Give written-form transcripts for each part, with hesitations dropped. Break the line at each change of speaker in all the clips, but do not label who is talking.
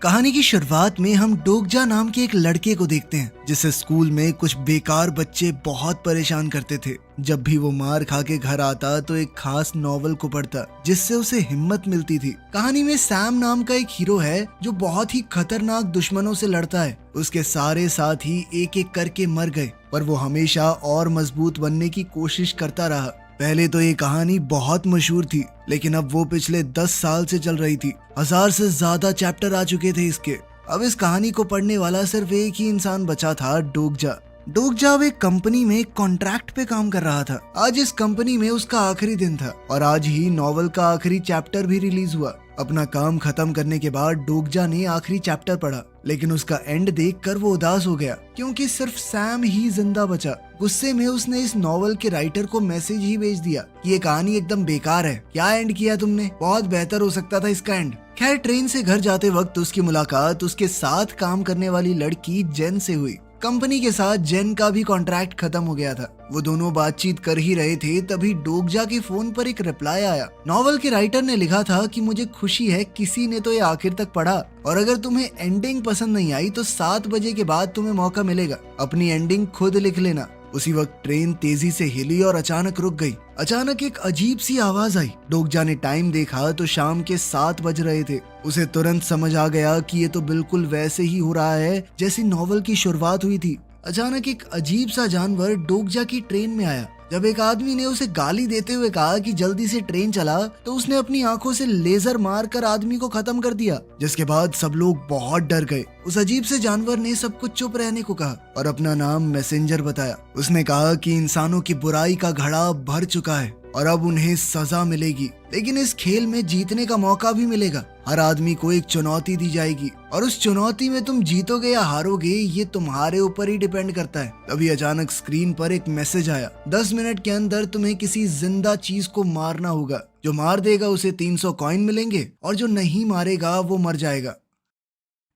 कहानी की शुरुआत में हम डोगजा नाम के एक लड़के को देखते हैं जिसे स्कूल में कुछ बेकार बच्चे बहुत परेशान करते थे। जब भी वो मार खा के घर आता तो एक खास नॉवल को पढ़ता जिससे उसे हिम्मत मिलती थी। कहानी में सैम नाम का एक हीरो है जो बहुत ही खतरनाक दुश्मनों से लड़ता है। उसके सारे साथी एक एक करके मर गए पर वो हमेशा और मजबूत बनने की कोशिश करता रहा। पहले तो ये कहानी बहुत मशहूर थी लेकिन अब वो पिछले 10 साल से चल रही थी। 1000 से ज्यादा चैप्टर आ चुके थे इसके। अब इस कहानी को पढ़ने वाला सिर्फ एक ही इंसान बचा था, डोगजा। डोगजा अब एक कंपनी में कॉन्ट्रैक्ट पे काम कर रहा था। आज इस कंपनी में उसका आखिरी दिन था और आज ही नॉवल का आखिरी चैप्टर भी रिलीज हुआ। अपना काम खत्म करने के बाद डोगजा ने आखिरी चैप्टर पढ़ा लेकिन उसका एंड देखकर वो उदास हो गया क्योंकि सिर्फ सैम ही जिंदा बचा। गुस्से में उसने इस नॉवल के राइटर को मैसेज ही भेज दिया कि ये कहानी एकदम बेकार है, क्या एंड किया तुमने, बहुत बेहतर हो सकता था इसका एंड। खैर, ट्रेन से घर जाते वक्त उसकी मुलाकात उसके साथ काम करने वाली लड़की जेन से हुई। कंपनी के साथ जेन का भी कॉन्ट्रैक्ट खत्म हो गया था। वो दोनों बातचीत कर ही रहे थे तभी डोगजा के फोन पर एक रिप्लाई आया। नॉवल के राइटर ने लिखा था कि मुझे खुशी है किसी ने तो ये आखिर तक पढ़ा और अगर तुम्हें एंडिंग पसंद नहीं आई तो 7 बजे के बाद तुम्हें मौका मिलेगा, अपनी एंडिंग खुद लिख लेना। उसी वक्त ट्रेन तेजी से हिली और अचानक रुक गई। अचानक एक अजीब सी आवाज आई। डोगजा ने टाइम देखा तो शाम के 7 बज रहे थे। उसे तुरंत समझ आ गया कि ये तो बिल्कुल वैसे ही हो रहा है जैसी नॉवल की शुरुआत हुई थी। अचानक एक अजीब सा जानवर डोगजा की ट्रेन में आया। जब एक आदमी ने उसे गाली देते हुए कहा कि जल्दी से ट्रेन चला तो उसने अपनी आंखों से लेजर मारकर आदमी को खत्म कर दिया, जिसके बाद सब लोग बहुत डर गए। उस अजीब से जानवर ने सबको चुप रहने को कहा और अपना नाम मैसेंजर बताया। उसने कहा कि इंसानों की बुराई का घड़ा भर चुका है और अब उन्हें सजा मिलेगी, लेकिन इस खेल में जीतने का मौका भी मिलेगा। हर आदमी को एक चुनौती दी जाएगी और उस चुनौती में तुम जीतोगे या हारोगे ये तुम्हारे ऊपर ही डिपेंड करता है। तभी अचानक स्क्रीन पर एक मैसेज आया, 10 मिनट के अंदर तुम्हें किसी जिंदा चीज को मारना होगा। जो मार देगा उसे 300 कॉइन मिलेंगे और जो नहीं मारेगा वो मर जाएगा।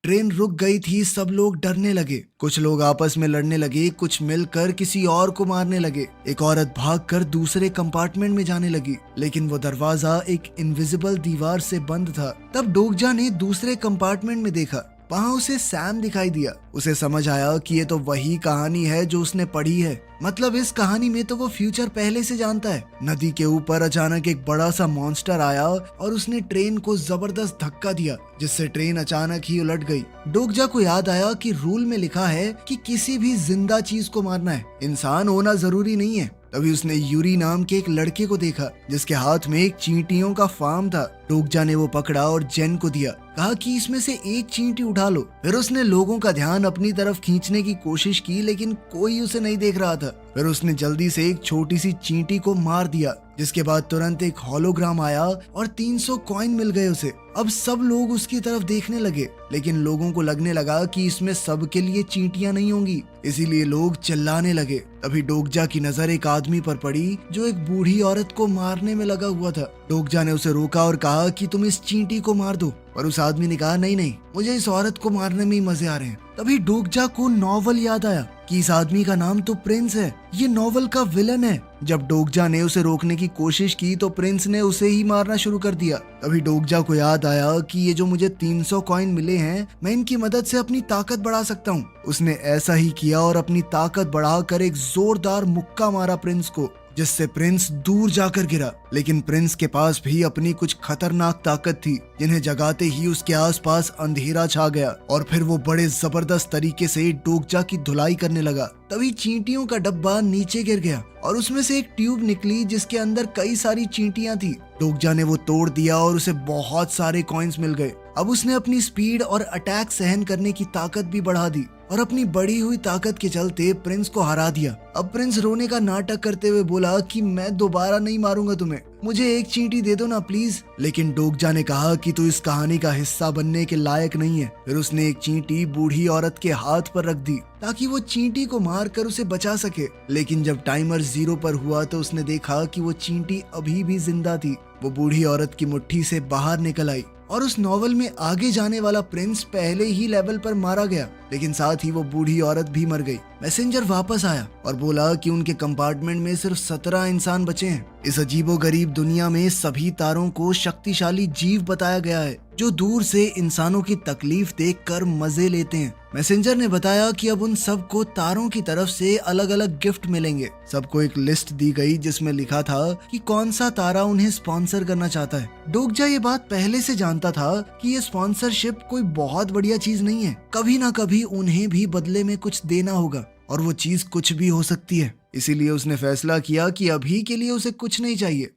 ट्रेन रुक गई थी, सब लोग डरने लगे। कुछ लोग आपस में लड़ने लगे, कुछ मिलकर किसी और को मारने लगे। एक औरत भागकर दूसरे कंपार्टमेंट में जाने लगी लेकिन वो दरवाजा एक इनविजिबल दीवार से बंद था। तब डोगजा ने दूसरे कंपार्टमेंट में देखा, वहाँ उसे सैम दिखाई दिया। उसे समझ आया कि ये तो वही कहानी है जो उसने पढ़ी है। मतलब इस कहानी में तो वो फ्यूचर पहले से जानता है। नदी के ऊपर अचानक एक बड़ा सा मॉन्स्टर आया और उसने ट्रेन को जबरदस्त धक्का दिया जिससे ट्रेन अचानक ही उलट गई। डोगजा को याद आया कि रूल में लिखा है कि किसी भी जिंदा चीज को मारना है, इंसान होना जरूरी नहीं है। तभी उसने यूरी नाम के एक लड़के को देखा जिसके हाथ में एक चींटियों का फार्म था। डोगजा ने वो पकड़ा और जेन को दिया, कहा कि इसमें से एक चींटी उठा लो। फिर उसने लोगों का ध्यान अपनी तरफ खींचने की कोशिश की लेकिन कोई उसे नहीं देख रहा था। फिर उसने जल्दी से एक छोटी सी चींटी को मार दिया जिसके बाद तुरंत एक होलोग्राम आया और 300 कॉइन मिल गए उसे। अब सब लोग उसकी तरफ देखने लगे लेकिन लोगों को लगने लगा कि इसमें सबके लिए चींटियां नहीं होंगी, इसीलिए लोग चिल्लाने लगे। तभी डोगजा की नजर एक आदमी पर पड़ी जो एक बूढ़ी औरत को मारने में लगा हुआ था। डोगजा ने उसे रोका और कहा कि तुम इस चींटी को मार दो, पर उस आदमी ने कहा नहीं नहीं, मुझे इस औरत को मारने में ही मजे आ रहे हैं। तभी डोगजा को नॉवल याद आया कि इस आदमी का नाम तो प्रिंस है, ये नॉवल का विलन है। जब डोगजा ने उसे रोकने की कोशिश की तो प्रिंस ने उसे ही मारना शुरू कर दिया। तभी डोगजा को याद आया कि ये जो मुझे 300 कॉइन मिले हैं मैं इनकी मदद से अपनी ताकत बढ़ा सकता हूँ। उसने ऐसा ही किया और अपनी ताकत बढ़ाकर एक जोरदार मुक्का मारा प्रिंस को, जिससे प्रिंस दूर जाकर गिरा। लेकिन प्रिंस के पास भी अपनी कुछ खतरनाक ताकत थी जिन्हें जगाते ही उसके आसपास अंधेरा छा गया और फिर वो बड़े जबरदस्त तरीके से डोगजा की धुलाई करने लगा। तभी चींटियों का डब्बा नीचे गिर गया और उसमें से एक ट्यूब निकली जिसके अंदर कई सारी चींटियां थी। डोगजा ने वो तोड़ दिया और उसे बहुत सारे कॉइन्स मिल गए। अब उसने अपनी स्पीड और अटैक सहन करने की ताकत भी बढ़ा दी और अपनी बढ़ी हुई ताकत के चलते प्रिंस को हरा दिया। अब प्रिंस रोने का नाटक करते हुए बोला कि मैं दोबारा नहीं मारूंगा तुम्हें, मुझे एक चींटी दे दो ना प्लीज। लेकिन डोगजा ने कहा कि तू इस कहानी का हिस्सा बनने के लायक नहीं है। फिर उसने एक चींटी बूढ़ी औरत के हाथ पर रख दी ताकि वो चींटी को मारकर उसे बचा सके। लेकिन जब टाइमर 0 पर हुआ तो उसने देखा कि वो चींटी अभी भी जिंदा थी। वो बूढ़ी औरत की मुट्ठी से बाहर निकल आई और उस नॉवल में आगे जाने वाला प्रिंस पहले ही लेवल पर मारा गया। लेकिन साथ ही वो बूढ़ी औरत भी मर गई। मैसेंजर वापस आया और बोला कि उनके कंपार्टमेंट में सिर्फ 17 इंसान बचे हैं। इस अजीबोगरीब दुनिया में सभी तारों को शक्तिशाली जीव बताया गया है जो दूर से इंसानों की तकलीफ देखकर मजे लेते हैं। मैसेंजर ने बताया कि अब उन सबको तारों की तरफ से अलग अलग गिफ्ट मिलेंगे। सबको एक लिस्ट दी गई जिसमें लिखा था कि कौन सा तारा उन्हें स्पॉन्सर करना चाहता है। डोगजा ये बात पहले से जानता था कि ये स्पॉन्सरशिप कोई बहुत बढ़िया चीज नहीं है। कभी ना कभी उन्हें भी बदले में कुछ देना होगा और वो चीज कुछ भी हो सकती है। इसीलिए उसने फैसला किया कि अभी के लिए उसे कुछ नहीं चाहिए।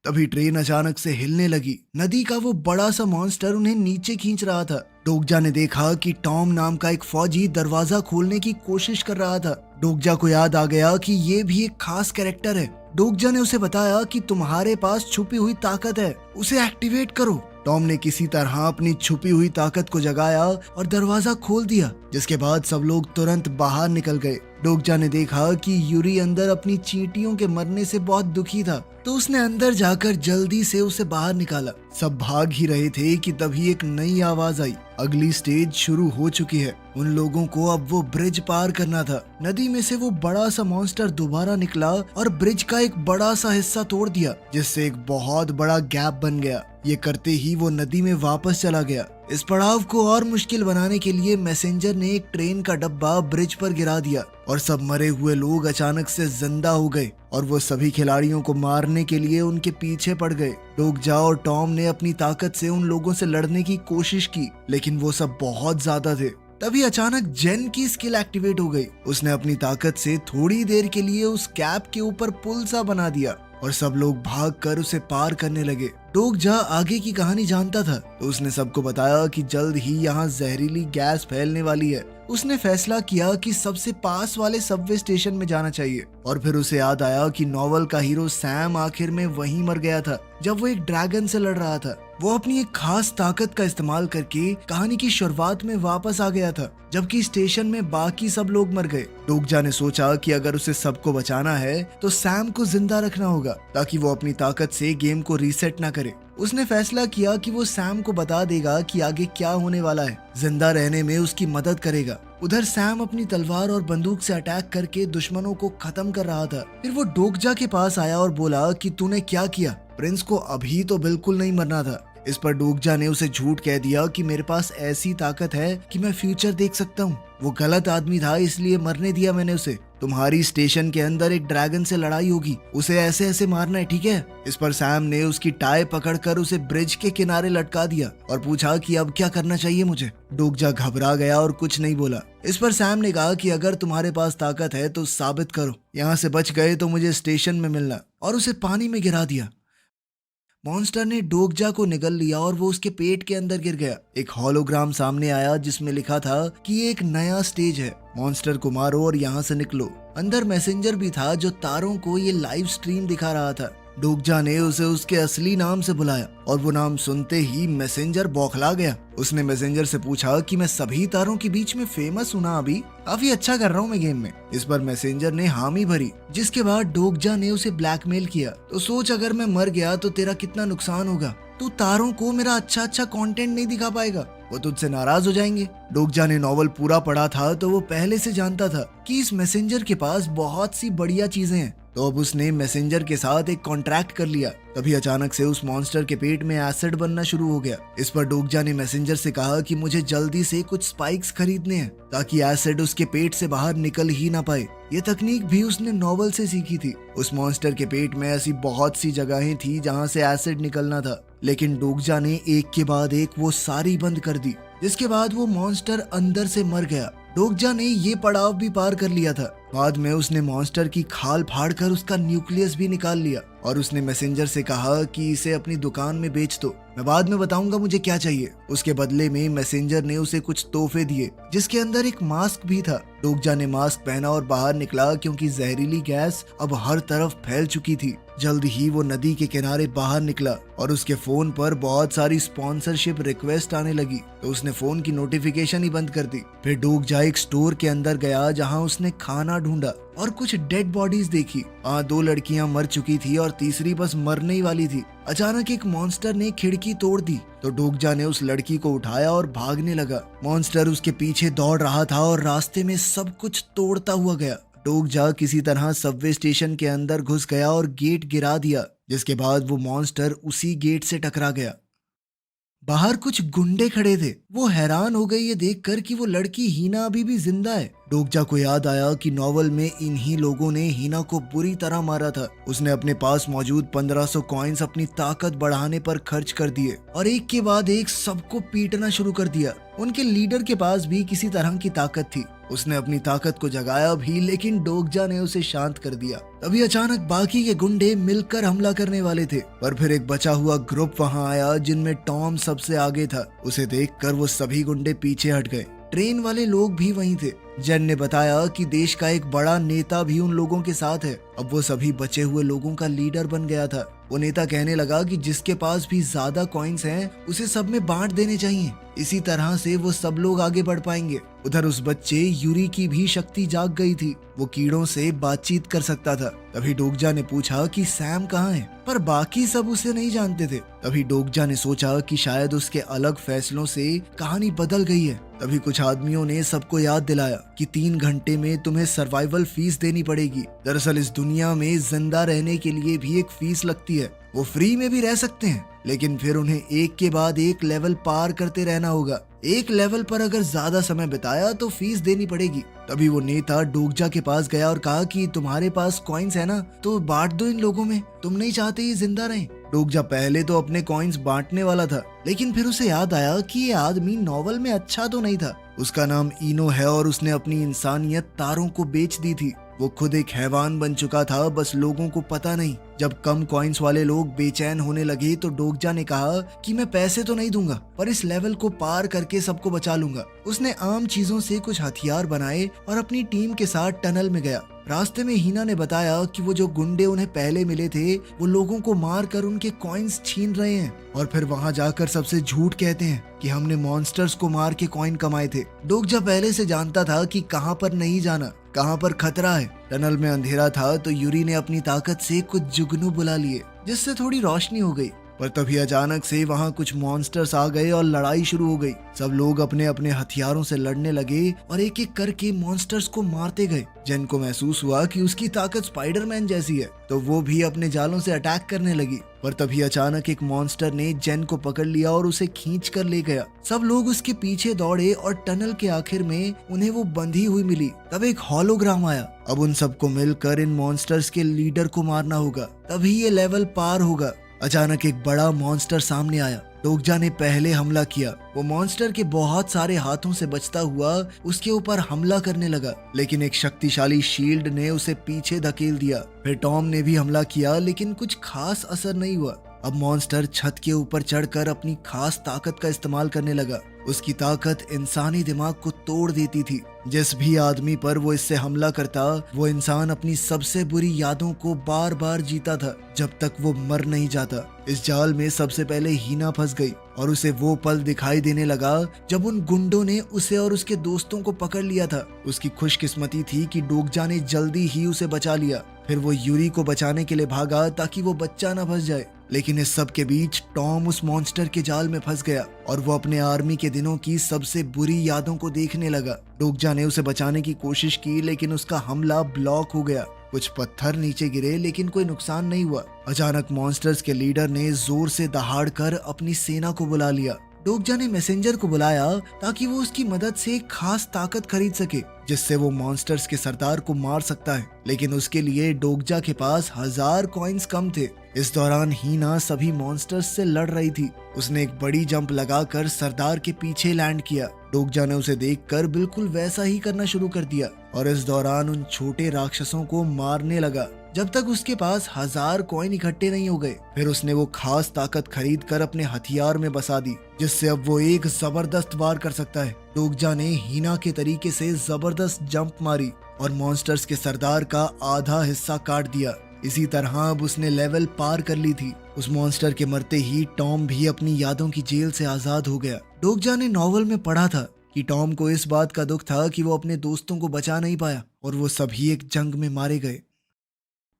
तभी ट्रेन अचानक से हिलने लगी। नदी का वो बड़ा सा मॉन्स्टर उन्हें नीचे खींच रहा था। डोगजा ने देखा कि टॉम नाम का एक फौजी दरवाजा खोलने की कोशिश कर रहा था। डोगजा को याद आ गया कि ये भी एक खास कैरेक्टर है। डोगजा ने उसे बताया कि तुम्हारे पास छुपी हुई ताकत है, उसे एक्टिवेट करो। टॉम ने किसी तरह अपनी छुपी हुई ताकत को जगाया और दरवाजा खोल दिया, जिसके बाद सब लोग तुरंत बाहर निकल गए। डोगजा ने देखा कि यूरी अंदर अपनी चींटियों के मरने से बहुत दुखी था, तो उसने अंदर जाकर जल्दी से उसे बाहर निकाला। सब भाग ही रहे थे कि तभी एक नई आवाज आई। अगली स्टेज शुरू हो चुकी है। उन लोगों को अब वो ब्रिज पार करना था। नदी में से वो बड़ा सा मॉन्स्टर दोबारा निकला और ब्रिज का एक बड़ा सा हिस्सा तोड़ दिया, जिससे एक बहुत बड़ा गैप बन गया। ये करते ही वो नदी में वापस चला गया। इस पड़ाव को और मुश्किल बनाने के लिए मैसेंजर ने एक ट्रेन का डब्बा ब्रिज पर गिरा दिया और सब मरे हुए लोग अचानक से जिंदा हो गए और वो सभी खिलाड़ियों को मारने के लिए उनके पीछे पड़ गए। डोगजा और टॉम ने अपनी ताकत से उन लोगों से लड़ने की कोशिश की, लेकिन वो सब बहुत ज्यादा थे। तभी अचानक जेन की स्किल एक्टिवेट हो गई। उसने अपनी ताकत से थोड़ी देर के लिए उस कैप के ऊपर पुल सा बना दिया और सब लोग भागकर उसे पार करने लगे। डोगजा आगे की कहानी जानता था, तो उसने सबको बताया कि जल्द ही यहाँ जहरीली गैस फैलने वाली है। उसने फैसला किया कि सबसे पास वाले सबवे स्टेशन में जाना चाहिए और फिर उसे याद आया कि नॉवल का हीरो सैम आखिर में वहीं मर गया था जब वो एक ड्रैगन से लड़ रहा था। वो अपनी एक खास ताकत का इस्तेमाल करके कहानी की शुरुआत में वापस आ गया था, जबकि स्टेशन में बाकी सब लोग मर गए। डोगजा ने सोचा कि अगर उसे सबको बचाना है तो सैम को जिंदा रखना होगा ताकि वो अपनी ताकत से गेम को रीसेट ना करे। उसने फैसला किया कि वो सैम को बता देगा कि आगे क्या होने वाला है, जिंदा रहने में उसकी मदद करेगा। उधर सैम अपनी तलवार और बंदूक से अटैक करके दुश्मनों को खत्म कर रहा था। फिर वो डोगजा के पास आया और बोला कि तूने क्या किया, प्रिंस को अभी तो बिल्कुल नहीं मरना था। इस पर डोगजा ने उसे झूठ कह दिया कि मेरे पास ऐसी ताकत है कि मैं फ्यूचर देख सकता हूँ। वो गलत आदमी था, इसलिए मरने दिया मैंने उसे। तुम्हारी स्टेशन के अंदर एक ड्रैगन से लड़ाई होगी, उसे ऐसे ऐसे मारना है, ठीक है? इस पर सैम ने उसकी टाई पकड़कर उसे ब्रिज के किनारे लटका दिया और पूछा कि अब क्या करना चाहिए मुझे। डोगजा घबरा गया और कुछ नहीं बोला। इस पर सैम ने कहा कि अगर तुम्हारे पास ताकत है तो साबित करो, यहाँ से बच गए तो मुझे स्टेशन में मिलना, और उसे पानी में गिरा दिया। मॉन्स्टर ने डोगजा को निगल लिया और वो उसके पेट के अंदर गिर गया। एक होलोग्राम सामने आया जिसमें लिखा था कि ये एक नया स्टेज है, मॉन्स्टर को मारो और यहाँ से निकलो। अंदर मैसेंजर भी था जो तारों को ये लाइव स्ट्रीम दिखा रहा था। डोगजा ने उसे उसके असली नाम से बुलाया और वो नाम सुनते ही मैसेंजर बौखला गया। उसने मैसेंजर से पूछा कि मैं सभी तारों के बीच में फेमस हूँ ना, अभी काफी अच्छा कर रहा हूँ मैं गेम में। इस पर मैसेंजर ने हामी भरी, जिसके बाद डोगजा ने उसे ब्लैकमेल किया। तो सोच, अगर मैं मर गया तो तेरा कितना नुकसान होगा, तू तारों को मेरा अच्छा कंटेंट नहीं दिखा पाएगा, वो तुझसे नाराज हो जाएंगे। डोगजा ने नॉवल पूरा पढ़ा था तो वो पहले से जानता था कि इस मैसेंजर के पास बहुत सी बढ़िया चीजें हैं, तो अब उसने मैसेंजर के साथ एक कॉन्ट्रैक्ट कर लिया। तभी अचानक से उस मॉन्स्टर के पेट में एसिड बनना शुरू हो गया। इस पर डोगजा ने मैसेंजर से कहा कि मुझे जल्दी से कुछ स्पाइक्स खरीदने हैं ताकि एसिड उसके पेट से बाहर निकल ही ना पाए। ये तकनीक भी उसने नॉवल से सीखी थी। उस मॉन्स्टर के पेट में ऐसी बहुत सी जगहें थी जहाँ से एसिड निकलना था, लेकिन डोगजा ने एक के बाद एक वो सारी बंद कर दी, जिसके बाद वो मॉन्स्टर अंदर से मर गया। डोगजा ने ये पड़ाव भी पार कर लिया था। बाद में उसने मॉन्स्टर की खाल फाड़कर उसका न्यूक्लियस भी निकाल लिया और उसने मैसेंजर से कहा कि इसे अपनी दुकान में बेच दो, मैं बाद में बताऊंगा मुझे क्या चाहिए। उसके बदले में मैसेंजर ने उसे कुछ तोहफे दिए, जिसके अंदर एक मास्क भी था। डोगजा ने मास्क पहना और बाहर निकला क्योंकि जहरीली गैस अब हर तरफ फैल चुकी थी। जल्द ही वो नदी के किनारे बाहर निकला और उसके फोन पर बहुत सारी स्पॉन्सरशिप रिक्वेस्ट आने लगी, तो उसने फोन की नोटिफिकेशन ही बंद कर दी। फिर डोगजा डोगजा एक स्टोर के अंदर गया जहां उसने खाना ढूंढा और कुछ डेड बॉडीज देखी। 2 लड़कियां मर चुकी थी और तीसरी बस मरने ही वाली थी। अचानक एक मॉन्स्टर ने खिड़की तोड़ दी तो डोगजा ने उस लड़की को उठाया और भागने लगा। मॉन्स्टर उसके पीछे दौड़ रहा था और रास्ते में सब कुछ तोड़ता हुआ गया। डोगजा किसी तरह सबवे स्टेशन के अंदर घुस गया और गेट गिरा दिया, जिसके बाद वो मॉन्स्टर उसी गेट से टकरा गया। बाहर कुछ गुंडे खड़े थे। वो हैरान हो गई ये देखकर कि वो लड़की हीना अभी भी जिंदा है। डोगजा को याद आया कि नॉवल में इन्हीं लोगों ने हीना को बुरी तरह मारा था। उसने अपने पास मौजूद 1500 कॉइन्स अपनी ताकत बढ़ाने पर खर्च कर दिए और एक के बाद एक सबको पीटना शुरू कर दिया। उनके लीडर के पास भी किसी तरह की ताकत थी। उसने अपनी ताकत को जगाया भी, लेकिन डोगजा ने उसे शांत कर दिया। तभी अचानक बाकी के गुंडे मिलकर हमला करने वाले थे, पर फिर एक बचा हुआ ग्रुप वहां आया जिनमें टॉम सबसे आगे था। उसे देखकर वो सभी गुंडे पीछे हट गए। ट्रेन वाले लोग भी वहीं थे। जेन ने बताया कि देश का एक बड़ा नेता भी उन लोगों के साथ है। अब वो सभी बचे हुए लोगों का लीडर बन गया था। वो नेता कहने लगा कि जिसके पास भी ज्यादा कॉइन्स हैं उसे सब में बांट देने चाहिए। इसी तरह से वो सब लोग आगे बढ़ पाएंगे। उधर उस बच्चे यूरी की भी शक्ति जाग गई थी। वो कीड़ों से बातचीत कर सकता था। तभी डोगजा ने पूछा कि सैम कहाँ है, पर बाकी सब उसे नहीं जानते थे। तभी डोगजा ने सोचा कि शायद उसके अलग फैसलों से कहानी बदल गई है। तभी कुछ आदमियों ने सबको याद दिलाया कि 3 घंटे में तुम्हें सर्वाइवल फीस देनी पड़ेगी। दरअसल इस दुनिया में जिंदा रहने के लिए भी एक फीस लगती है। वो फ्री में भी रह सकते हैं, लेकिन फिर उन्हें एक के बाद एक लेवल पार करते रहना होगा। एक लेवल पर अगर ज्यादा समय बिताया तो फीस देनी पड़ेगी। तभी वो नेता डोगजा के पास गया और कहा कि तुम्हारे पास कॉइन्स है ना, तो बांट दो इन लोगों में। तुम नहीं चाहते ये जिंदा रहें। डोगजा पहले तो अपने कॉइन्स बांटने वाला था, लेकिन फिर उसे याद आया कि ये आदमी नॉवल में अच्छा तो नहीं था। उसका नाम इनो है और उसने अपनी इंसानियत तारों को बेच दी थी। वो खुद एक हैवान बन चुका था, बस लोगों को पता नहीं। जब कम कॉइन्स वाले लोग बेचैन होने लगे तो डोगजा ने कहा कि मैं पैसे तो नहीं दूंगा, पर इस लेवल को पार करके सबको बचा लूंगा। उसने आम चीजों से कुछ हथियार बनाए और अपनी टीम के साथ टनल में गया। रास्ते में हीना ने बताया कि वो जो गुंडे उन्हें पहले मिले थे वो लोगों को मार कर उनके कॉइन्स छीन रहे हैं और फिर वहां जाकर सबसे झूठ कहते हैं कि हमने मॉन्स्टर्स को मार के कॉइन कमाए थे। डोगजा पहले से जानता था कि कहां पर नहीं जाना, कहां पर खतरा है। टनल में अंधेरा था तो यूरी ने अपनी ताकत से कुछ जुगनू बुला लिए, जिससे थोड़ी रोशनी हो गई। पर तभी अचानक से वहां कुछ मॉन्स्टर्स आ गए और लड़ाई शुरू हो गई। सब लोग अपने अपने हथियारों से लड़ने लगे और एक एक करके मॉन्स्टर्स को मारते गए। जेन को महसूस हुआ कि उसकी ताकत स्पाइडरमैन जैसी है, तो वो भी अपने जालों से अटैक करने लगी। पर तभी अचानक एक मॉन्स्टर ने जेन को पकड़ लिया और उसे खींच कर ले गया। सब लोग उसके पीछे दौड़े और टनल के आखिर में उन्हें वो बंधी हुई मिली। तब एक होलोग्राम आया। अब उन सबको मिलकर इन मॉन्स्टर्स के लीडर को मारना होगा, तभी ये लेवल पार होगा। अचानक एक बड़ा मॉन्स्टर सामने आया। डोगजा ने पहले हमला किया। वो मॉन्स्टर के बहुत सारे हाथों से बचता हुआ उसके ऊपर हमला करने लगा, लेकिन एक शक्तिशाली शील्ड ने उसे पीछे धकेल दिया। फिर टॉम ने भी हमला किया, लेकिन कुछ खास असर नहीं हुआ। अब मॉन्स्टर छत के ऊपर चढ़कर अपनी खास ताकत का इस्तेमाल करने लगा। उसकी ताकत इंसानी दिमाग को तोड़ देती थी। जिस भी आदमी पर वो इससे हमला करता, वो इंसान अपनी सबसे बुरी यादों को बार बार जीता था जब तक वो मर नहीं जाता। इस जाल में सबसे पहले हीना फंस गई और उसे वो पल दिखाई देने लगा जब उन गुंडों ने उसे और उसके दोस्तों को पकड़ लिया था। उसकी खुशकिस्मती थी कि डोगजा ने जल्दी ही उसे बचा लिया। फिर वो यूरी को बचाने के लिए भागा ताकि वो बच्चा न फंस जाए, लेकिन इस सब के बीच टॉम उस मॉन्स्टर के जाल में फंस गया और वो अपने आर्मी के दिनों की सबसे बुरी यादों को देखने लगा। डोगजा ने उसे बचाने की कोशिश की, लेकिन उसका हमला ब्लॉक हो गया। कुछ पत्थर नीचे गिरे, लेकिन कोई नुकसान नहीं हुआ। अचानक मॉन्स्टर्स के लीडर ने जोर से दहाड़ कर अपनी सेना को बुला लिया। डोगजा ने मैसेंजर को बुलाया ताकि वो उसकी मदद से एक खास ताकत खरीद सके, जिससे वो मॉन्स्टर्स के सरदार को मार सकता है। लेकिन उसके लिए डोगजा के पास 1000 कॉइन्स कम थे। इस दौरान हीना सभी मॉन्स्टर्स से लड़ रही थी। उसने एक बड़ी जंप लगाकर सरदार के पीछे लैंड किया। डोगजा ने उसे देखकर बिल्कुल वैसा ही करना शुरू कर दिया और इस दौरान उन छोटे राक्षसों को मारने लगा जब तक उसके पास 1000 कॉइन इकट्ठे नहीं हो गए। फिर उसने वो खास ताकत खरीद कर अपने हथियार में बसा दी, जिससे अब वो एक जबरदस्त वार कर सकता है। डोगजा ने हीना के तरीके से जबरदस्त जंप मारी और मॉन्स्टर्स के सरदार का आधा हिस्सा काट दिया। इसी तरह अब उसने लेवल पार कर ली थी। उस मॉन्स्टर के मरते ही टॉम भी अपनी यादों की जेल से आजाद हो गया। डोगजा ने नॉवल में पढ़ा था कि टॉम को इस बात का दुख था कि वो अपने दोस्तों को बचा नहीं पाया और वो सभी एक जंग में मारे गए।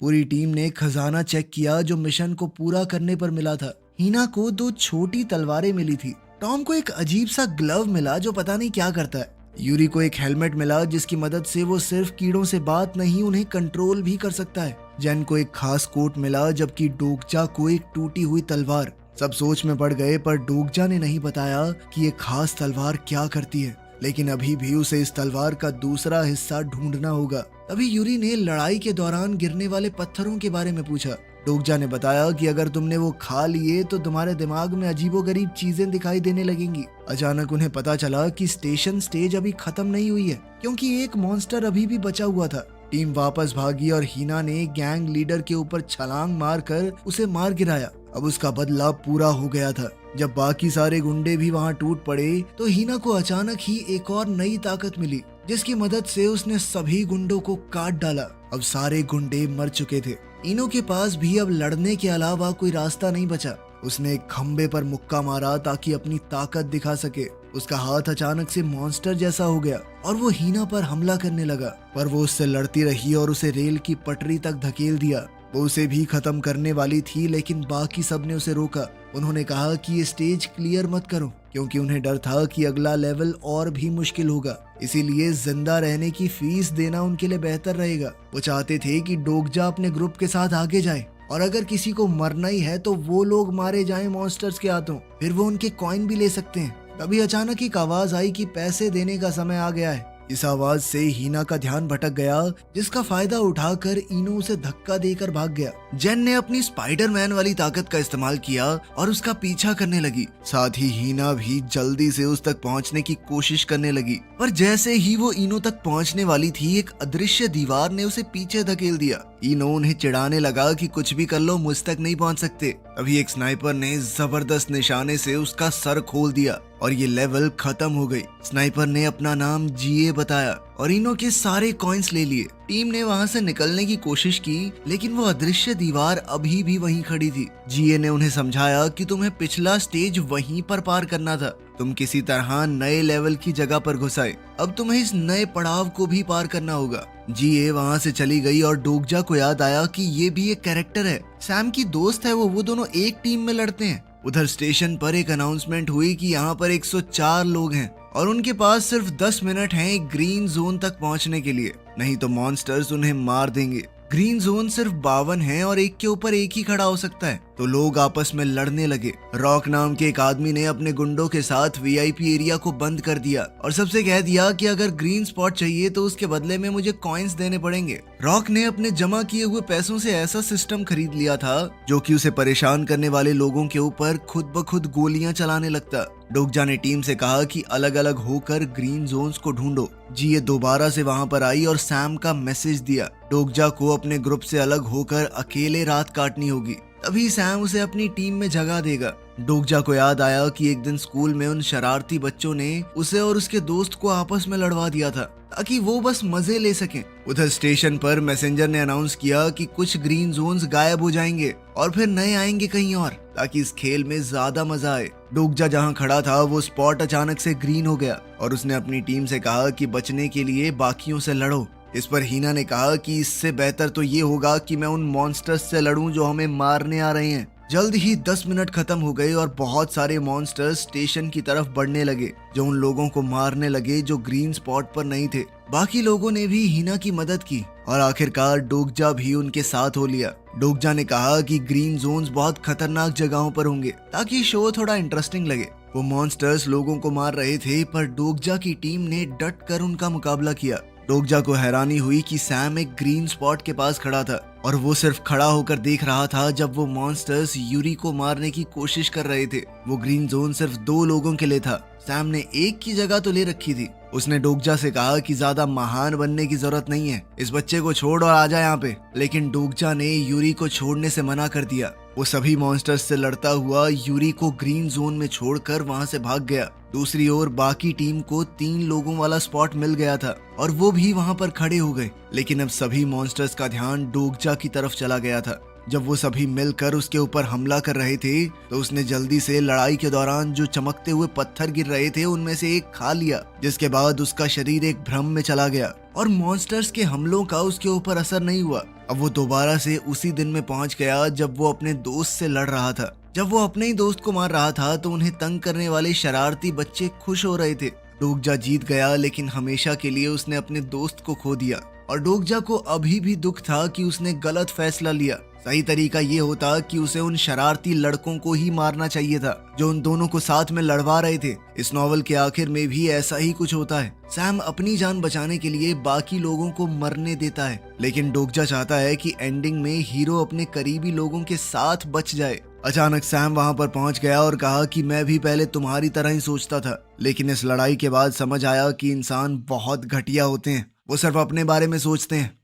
पूरी टीम ने खजाना चेक किया जो मिशन को पूरा करने पर मिला था। हीना को 2 छोटी तलवारें मिली थी। टॉम को एक अजीब सा ग्लव मिला जो पता नहीं क्या करता है। यूरी को एक हेलमेट मिला जिसकी मदद से वो सिर्फ कीड़ों से बात नहीं उन्हें कंट्रोल भी कर सकता है। जेन को एक खास कोट मिला जबकि डोगजा को एक टूटी हुई तलवार। सब सोच में पड़ गए पर डोगजा ने नहीं बताया कि ये खास तलवार क्या करती है, लेकिन अभी भी उसे इस तलवार का दूसरा हिस्सा ढूंढना होगा। तभी यूरी ने लड़ाई के दौरान गिरने वाले पत्थरों के बारे में पूछा। डोगजा ने बताया कि अगर तुमने वो खा लिए तो तुम्हारे दिमाग में अजीबोगरीब चीजें दिखाई देने लगेंगी। अचानक उन्हें पता चला कि स्टेशन स्टेज अभी खत्म नहीं हुई है क्योंकि एक मॉन्स्टर अभी भी बचा हुआ था। टीम वापस भागी और हीना ने गैंग लीडर के ऊपर छलांग मारकर उसे मार गिराया। अब उसका बदला पूरा हो गया था। जब बाकी सारे गुंडे भी वहां टूट पड़े तो हीना को अचानक ही एक और नई ताकत मिली जिसकी मदद से उसने सभी गुंडों को काट डाला। अब सारे गुंडे मर चुके थे। इनो के पास भी अब लड़ने के अलावा कोई रास्ता नहीं बचा। उसने एक खंबे पर मुक्का मारा ताकि अपनी ताकत दिखा सके। उसका हाथ अचानक से मॉन्स्टर जैसा हो गया और वो हीना पर हमला करने लगा, पर वो उससे लड़ती रही और उसे रेल की पटरी तक धकेल दिया। वो उसे भी खत्म करने वाली थी लेकिन बाकी सब ने उसे रोका। उन्होंने कहा कि ये स्टेज क्लियर मत करो क्योंकि उन्हें डर था कि अगला लेवल और भी मुश्किल होगा, इसीलिए जिंदा रहने की फीस देना उनके लिए बेहतर रहेगा। वो चाहते थे कि डोगजा अपने ग्रुप के साथ आगे जाए और अगर किसी को मरना ही है तो वो लोग मारे जाएं मॉन्स्टर्स के हाथों, फिर वो उनके कॉइन भी ले सकते हैं। तभी अचानक एक आवाज आई कि पैसे देने का समय आ गया है। इस आवाज से हीना का ध्यान भटक गया जिसका फायदा उठाकर इनो उसे धक्का देकर भाग गया। जेन ने अपनी स्पाइडरमैन वाली ताकत का इस्तेमाल किया और उसका पीछा करने लगी। साथ ही हीना भी जल्दी से उस तक पहुंचने की कोशिश करने लगी, पर जैसे ही वो इनो तक पहुंचने वाली थी एक अदृश्य दीवार ने उसे पीछे धकेल दिया। इनो उन्हें चिढ़ाने लगा कि कुछ भी कर लो मुझ तक नहीं पहुंच सकते। अभी एक स्नाइपर ने जबरदस्त निशाने से उसका सर खोल दिया और ये लेवल खत्म हो गई। स्नाइपर ने अपना नाम जीए बताया और इनो के सारे कॉइन्स ले लिए। टीम ने वहां से निकलने की कोशिश की लेकिन वो अदृश्य दीवार अभी भी वहीं खड़ी थी। जीए ने उन्हें समझाया कि तुम्हें पिछला स्टेज वहीं पर पार करना था। तुम किसी तरह नए लेवल की जगह पर घुस आए। अब तुम्हें इस नए पड़ाव को भी पार करना होगा। जीए वहां से चली गई और डोगजा को याद आया कि ये भी एक कैरेक्टर है, सैम की दोस्त है वो दोनों एक टीम में लड़ते हैं। उधर स्टेशन पर एक अनाउंसमेंट हुई कि यहाँ पर 104 लोग हैं और उनके पास सिर्फ 10 मिनट हैं एक ग्रीन जोन तक पहुँचने के लिए, नहीं तो मॉन्स्टर्स उन्हें मार देंगे। ग्रीन जोन सिर्फ 52 है और एक के ऊपर एक ही खड़ा हो सकता है। तो लोग आपस में लड़ने लगे। रॉक नाम के एक आदमी ने अपने गुंडों के साथ वीआईपी एरिया को बंद कर दिया और सबसे कह दिया कि अगर ग्रीन स्पॉट चाहिए तो उसके बदले में मुझे कॉइन्स देने पड़ेंगे। रॉक ने अपने जमा किए हुए पैसों से ऐसा सिस्टम खरीद लिया था जो कि उसे परेशान करने वाले लोगों के ऊपर खुद ब खुद गोलियां चलाने लगता। डोगजा ने टीम से कहा कि अलग अलग होकर ग्रीन जोन्स को ढूंढो। जीए दोबारा से वहां पर आई और सैम का मैसेज दिया। डोगजा को अपने ग्रुप से अलग होकर अकेले रात काटनी होगी, तभी सैम उसे अपनी टीम में जगह देगा। डोगजा को याद आया कि एक दिन स्कूल में उन शरारती बच्चों ने उसे और उसके दोस्त को आपस में लड़वा दिया था ताकि वो बस मजे ले सकें। उधर स्टेशन पर मैसेंजर ने अनाउंस किया कि कुछ ग्रीन जोन्स गायब हो जाएंगे और फिर नए आएंगे कहीं और, ताकि इस खेल में ज्यादा मजा आए। डोगजा जहां खड़ा था वो स्पॉट अचानक से ग्रीन हो गया और उसने अपनी टीम से कहा कि बचने के लिए बाकियों से लड़ो। इस पर हीना ने कहा कि इससे बेहतर तो ये होगा कि मैं उन मॉन्स्टर्स से लड़ूं जो हमें मारने आ रहे हैं। जल्द ही 10 मिनट खत्म हो गए और बहुत सारे मॉन्स्टर्स स्टेशन की तरफ बढ़ने लगे जो उन लोगों को मारने लगे जो ग्रीन स्पॉट पर नहीं थे। बाकी लोगों ने भी हीना की मदद की और आखिरकार डोगजा भी उनके साथ हो लिया। डोगजा ने कहा कि ग्रीन जोन्स बहुत खतरनाक जगहों पर होंगे ताकि शो थोड़ा इंटरेस्टिंग लगे। वो मॉन्स्टर्स लोगों को मार रहे थे पर डोगजा की टीम ने डट कर उनका मुकाबला किया। डोगजा को हैरानी हुई कि सैम एक ग्रीन स्पॉट के पास खड़ा था और वो सिर्फ खड़ा होकर देख रहा था जब वो मॉन्स्टर्स यूरी को मारने की कोशिश कर रहे थे। वो ग्रीन जोन सिर्फ 2 लोगों के लिए था। सैम ने एक की जगह तो ले रखी थी। उसने डोगजा से कहा कि ज्यादा महान बनने की जरूरत नहीं है, इस बच्चे को छोड़ और आ जा यहाँ पे। लेकिन डोगजा ने यूरी को छोड़ने से मना कर दिया। वो सभी मॉन्स्टर्स से लड़ता हुआ यूरी को ग्रीन जोन में छोड़कर वहां से भाग गया। दूसरी ओर बाकी टीम को 3 लोगों वाला स्पॉट मिल गया था और वो भी वहां पर खड़े हो गए। लेकिन अब सभी मॉन्स्टर्स का ध्यान डोगजा की तरफ चला गया था। जब वो सभी मिलकर उसके ऊपर हमला कर रहे थे तो उसने जल्दी से लड़ाई के दौरान जो चमकते हुए पत्थर गिर रहे थे उनमें से एक खा लिया, जिसके बाद उसका शरीर एक भ्रम में चला गया और मॉन्स्टर्स के हमलों का उसके ऊपर असर नहीं हुआ। अब वो दोबारा से उसी दिन में पहुंच गया जब वो अपने दोस्त से लड़ रहा था। जब वो अपने ही दोस्त को मार रहा था तो उन्हें तंग करने वाले शरारती बच्चे खुश हो रहे थे। डोगजा जीत गया, लेकिन हमेशा के लिए उसने अपने दोस्त को खो दिया और डोगजा को अभी भी दुख था कि उसने गलत फैसला लिया। सही तरीका ये होता कि उसे उन शरारती लड़कों को ही मारना चाहिए था जो उन दोनों को साथ में लड़वा रहे थे। इस नॉवल के आखिर में भी ऐसा ही कुछ होता है। सैम अपनी जान बचाने के लिए बाकी लोगों को मरने देता है, लेकिन डोगजा चाहता है कि एंडिंग में हीरो अपने करीबी लोगों के साथ बच जाए। अचानक सैम वहां पर पहुंच गया और कहा कि मैं भी पहले तुम्हारी तरह ही सोचता था, लेकिन इस लड़ाई के बाद समझ आया कि इंसान बहुत घटिया होते हैं, वो सिर्फ अपने बारे में सोचते हैं।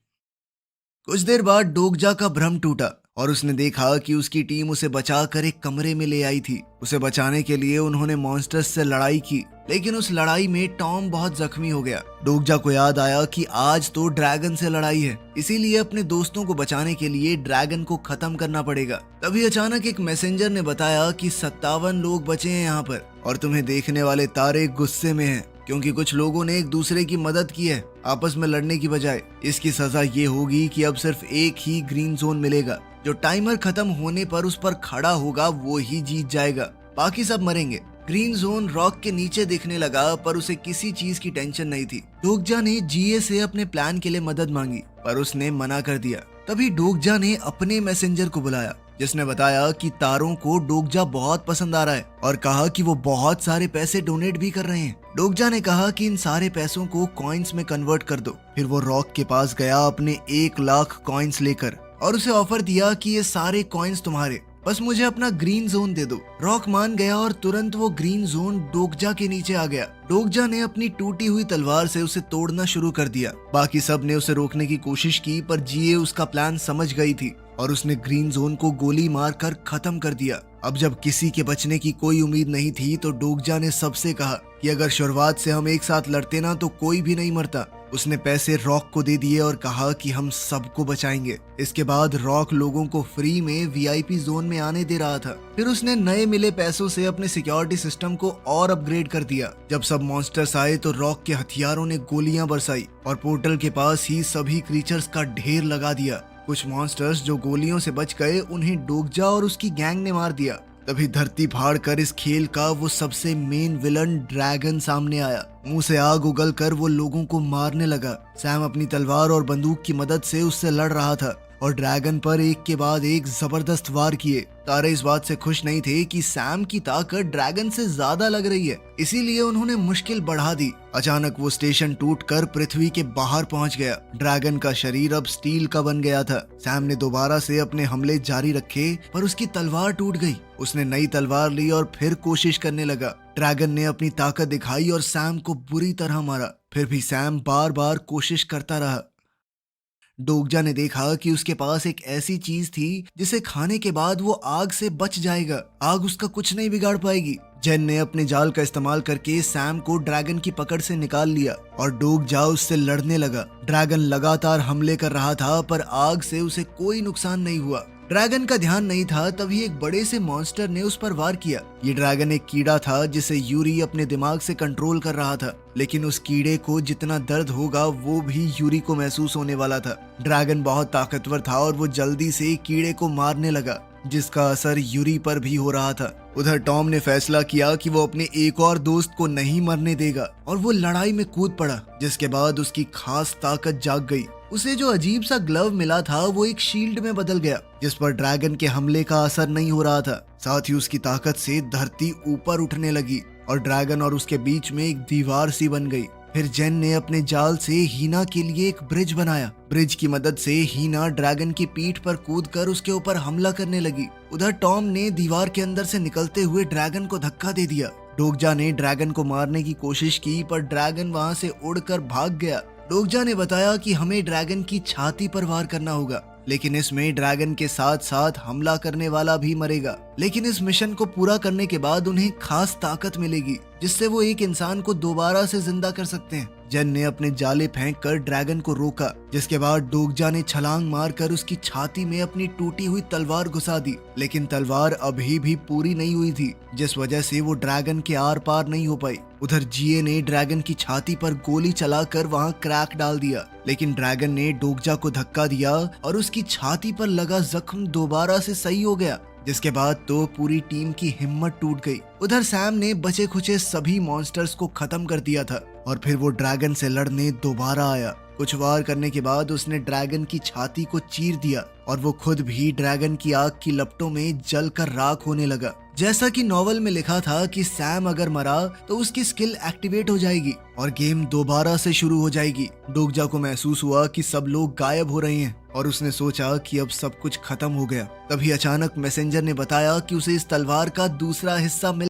कुछ देर बाद डोगजा का भ्रम टूटा और उसने देखा कि उसकी टीम उसे बचाकर एक कमरे में ले आई थी। उसे बचाने के लिए उन्होंने मॉन्स्टर्स से लड़ाई की, लेकिन उस लड़ाई में टॉम बहुत जख्मी हो गया। डोगजा को याद आया कि आज तो ड्रैगन से लड़ाई है, इसीलिए अपने दोस्तों को बचाने के लिए ड्रैगन को खत्म करना पड़ेगा। तभी अचानक एक मैसेंजर ने बताया कि 57 लोग बचे हैं यहाँ पर और तुम्हें देखने वाले तारे गुस्से में हैं क्योंकि कुछ लोगों ने एक दूसरे की मदद की है आपस में लड़ने की बजाय। इसकी सजा ये होगी कि अब सिर्फ एक ही ग्रीन जोन मिलेगा। जो टाइमर खत्म होने पर उस पर खड़ा होगा वो ही जीत जाएगा, बाकी सब मरेंगे। ग्रीन जोन रॉक के नीचे दिखने लगा, पर उसे किसी चीज की टेंशन नहीं थी। डोगजा ने जीए से अपने प्लान के लिए मदद मांगी, पर उसने मना कर दिया। तभी डोगजा ने अपने मैसेंजर को बुलाया, जिसने बताया कि तारों को डोगजा बहुत पसंद आ रहा है और कहा कि वो बहुत सारे पैसे डोनेट भी कर रहे हैं। डोगजा ने कहा कि इन सारे पैसों को कॉइन्स में कन्वर्ट कर दो। फिर वो रॉक के पास गया अपने 1 लाख कॉइन्स लेकर और उसे ऑफर दिया कि ये सारे कॉइन्स तुम्हारे, बस मुझे अपना ग्रीन जोन दे दो। रॉक मान गया और तुरंत वो ग्रीन जोन डोगजा के नीचे आ गया। डोगजा ने अपनी टूटी हुई तलवार से उसे तोड़ना शुरू कर दिया। बाकी सब ने उसे रोकने की कोशिश की, पर जीए उसका प्लान समझ गई थी और उसने ग्रीन जोन को गोली मारकर खत्म कर दिया। अब जब किसी के बचने की कोई उम्मीद नहीं थी तो डोगजा ने सबसे कहा कि अगर शुरुआत से हम एक साथ लड़ते ना तो कोई भी नहीं मरता। उसने पैसे रॉक को दे दिए और कहा कि हम सबको बचाएंगे। इसके बाद रॉक लोगों को फ्री में वीआईपी जोन में आने दे रहा था। फिर उसने नए मिले पैसों से अपने सिक्योरिटी सिस्टम को और अपग्रेड कर दिया। जब सब मॉन्स्टर्स आए तो रॉक के हथियारों ने गोलियां बरसाई और पोर्टल के पास ही सभी क्रीचर्स का ढेर लगा दिया। कुछ मॉन्स्टर्स जो गोलियों से बच गए उन्हें डोगजा और उसकी गैंग ने मार दिया। तभी धरती फाड़ कर इस खेल का वो सबसे मेन विलन ड्रैगन सामने आया। मुंह से आग उगल कर वो लोगों को मारने लगा। सैम अपनी तलवार और बंदूक की मदद से उससे लड़ रहा था और ड्रैगन पर एक के बाद एक जबरदस्त वार किए। तारे इस बात से खुश नहीं थे कि सैम की ताकत ड्रैगन से ज्यादा लग रही है, इसीलिए उन्होंने मुश्किल बढ़ा दी। अचानक वो स्टेशन टूटकर पृथ्वी के बाहर पहुंच गया। ड्रैगन का शरीर अब स्टील का बन गया था। सैम ने दोबारा से अपने हमले जारी रखे, पर उसकी तलवार टूट गई। उसने नई तलवार ली और फिर कोशिश करने लगा। ड्रैगन ने अपनी ताकत दिखाई और सैम को बुरी तरह मारा। फिर भी सैम बार बार कोशिश करता रहा। डोगजा ने देखा कि उसके पास एक ऐसी चीज थी जिसे खाने के बाद वो आग से बच जाएगा। आग उसका कुछ नहीं बिगाड़ पाएगी। जेन ने अपने जाल का इस्तेमाल करके सैम को ड्रैगन की पकड़ से निकाल लिया और डोगजा उससे लड़ने लगा। ड्रैगन लगातार हमले कर रहा था, पर आग से उसे कोई नुकसान नहीं हुआ। ड्रैगन का ध्यान नहीं था, तभी एक बड़े से मॉन्स्टर ने उस पर वार किया। ये ड्रैगन एक कीड़ा था जिसे यूरी अपने दिमाग से कंट्रोल कर रहा था, लेकिन उस कीड़े को जितना दर्द होगा वो भी यूरी को महसूस होने वाला था। ड्रैगन बहुत ताकतवर था और वो जल्दी से कीड़े को मारने लगा, जिसका असर यूरी पर भी हो रहा था। उधर टॉम ने फैसला किया कि वो अपने एक और दोस्त को नहीं मरने देगा और वो लड़ाई में कूद पड़ा, जिसके बाद उसकी खास ताकत जाग गई। उसे जो अजीब सा ग्लव मिला था वो एक शील्ड में बदल गया, जिस पर ड्रैगन के हमले का असर नहीं हो रहा था। साथ ही उसकी ताकत से धरती ऊपर उठने लगी और ड्रैगन और उसके बीच में एक दीवार सी बन गई। फिर जेन ने अपने जाल से हीना के लिए एक ब्रिज बनाया। ब्रिज की मदद से हीना ड्रैगन की पीठ पर कूदकर उसके ऊपर हमला करने लगी। उधर टॉम ने दीवार के अंदर से निकलते हुए ड्रैगन को धक्का दे दिया। डोगजा ने ड्रैगन को मारने की कोशिश की, पर ड्रैगन वहां से उड़कर भाग गया। डोगजा ने बताया कि हमें ड्रैगन की छाती पर वार करना होगा, लेकिन इसमें ड्रैगन के साथ साथ हमला करने वाला भी मरेगा। लेकिन इस मिशन को पूरा करने के बाद उन्हें खास ताकत मिलेगी, जिससे वो एक इंसान को दोबारा से जिंदा कर सकते हैं। जेन ने अपने जाले फेंक कर ड्रैगन को रोका, जिसके बाद डोगजा ने छलांग मारकर उसकी छाती में अपनी टूटी हुई तलवार घुसा दी। लेकिन तलवार अभी भी पूरी नहीं हुई थी, जिस वजह से वो ड्रैगन के आर पार नहीं हो पाई। उधर जिए ने ड्रैगन की छाती पर गोली चलाकर वहां क्रैक डाल दिया, लेकिन ड्रैगन ने डोगजा को धक्का दिया और उसकी छाती पर लगा जख्म दोबारा से सही हो गया, जिसके बाद तो पूरी टीम की हिम्मत टूट गई। उधर सैम ने बचे खुचे सभी मॉन्स्टर्स को खत्म कर दिया था और फिर वो ड्रैगन से लड़ने दोबारा आया। कुछ वार करने के बाद उसने ड्रैगन की छाती को चीर दिया और वो खुद भी ड्रैगन की आग की लपटों में जलकर राख होने लगा। जैसा कि नॉवल में लिखा था कि सैम अगर मरा तो उसकी स्किल एक्टिवेट हो जाएगी और गेम दोबारा से शुरू हो जाएगी। डोगजा को महसूस हुआ कि सब लोग गायब हो रहे हैं और उसने सोचा कि अब सब कुछ खत्म हो गया। तभी अचानक मैसेंजर ने बताया कि उसे इस तलवार का दूसरा हिस्सा मिल